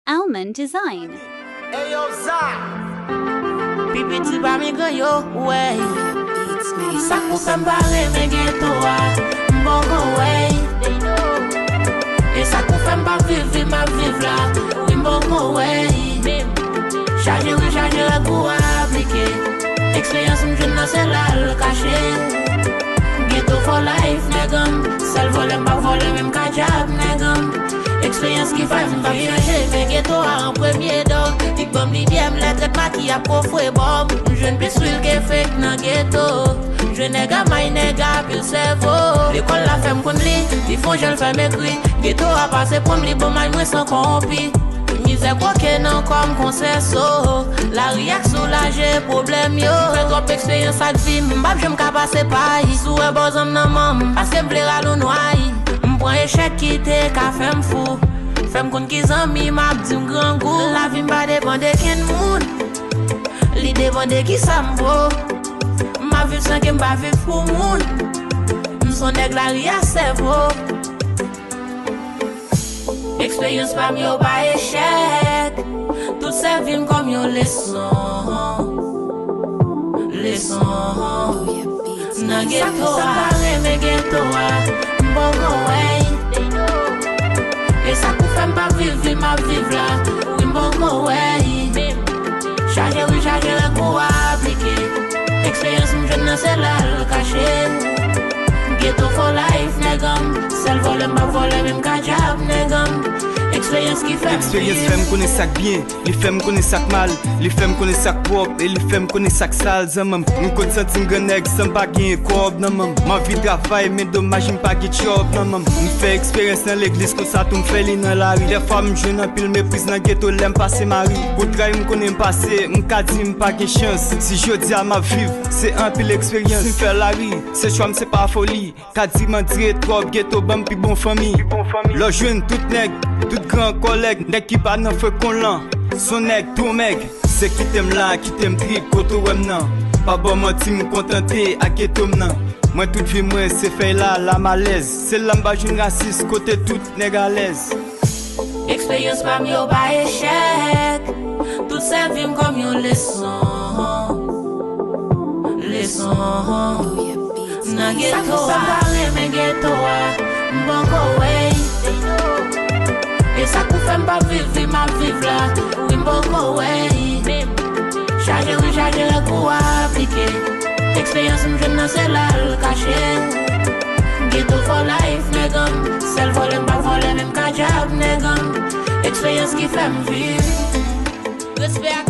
Almond Design. Hey yo, Zach. Pipi ti ba mi gan yo, wey. Sak pou fèm bare men ghetto a, mbongo wey. E sak pou fèm ba viv ma viv la, mbongo wey. Charge le goût à appliquer. Expérience m'jeune nan c'est là le caché. Ghetto for life, negam. Sel vole m'a volé même kajab, negam. Expérience qui fait m'pa changer, mais ghetto a en premier dos. Dik bom li diem lettre pas qui a profoué bomb. Jeune pis swil ke fake nan ghetto. Je nega my nega pil cerveau. L'école la femme kon li, di fon je l'fais m'écrit. Ghetto a passé pour m'li bon my moi sans compi. Misère quoi que non comme consenso. La riak soulager problème yo. Fais trop expérience à vie, m'bab j'aime ka passer paille. Sou e bozom nan mam, parce que m'blera l'ou noy. M'prend échec qui te ka fèm fou. Fèm kon ki zami m'ab di m'gran goût. La vie m'pa dépende ken moun. Li dépende ki sa m'vo. Ma viv sans ke m'pa viv pou moun. M'son nèg la riak cerveau. Expérience pa m'yo pa échec. Tout servim comme yo leçon. Nan ghetto a, me ghetto a, mbongo wey. E sa pou fèm pa viv ma viv la, mbongo wey. Charge le goût à appliquer. Expérience m'jeune nan c'est là le caché. Ghetto for life, negam. Sel vole m'a volé même kajab, negam. Expérience qui fait femme connaît ça bien, les femmes connaissent ça mal, les femmes connaissent ça propre et les femmes connaissent ça sale. Zamam, nous compte sentir un nèg sans pas gagner corps, namam. Ma vie travail mais dommage m'pas get job, namam. Me fait expérience dans l'église comme ça tout me fait li dans la rue. Les femmes jeunes en pile méprise dans ghetto l'aime passer mari. Pour travail me connaît passer, m'ka di m'pas get chance. Si je dis à ma vie, c'est un pile expérience. Me fait la rue, c'est choix c'est pas folie. Ka di m'en dire trop ghetto bam pi bon famille. Le jeune tout nèg, tout grand collègue, nèg qui pas nan feu kon lan. Son nèg tout mec, c'est qui t'aime là, qui t'aime trip, koto wem nan. Pas bon menti me contenter à ghetto nan. Moi toute vie moi c'est fait là la malaise. C'est l'amba jeune raciste côté tout nèg à l'aise. Expérience pa m'yo pa échec. Tout servim comme yo leçon. Nan ghetto a, me ghetto a, mbongo wey. E sa pou fèm pa viv ma viv la, mbongo wey. Charge le goût à appliquer. Expérience m'jeune nan c'est là le caché. Ghetto for life, negam. Sel vole m'a volé même kajab, negam. Expérience qui fait m'vivre. Respect à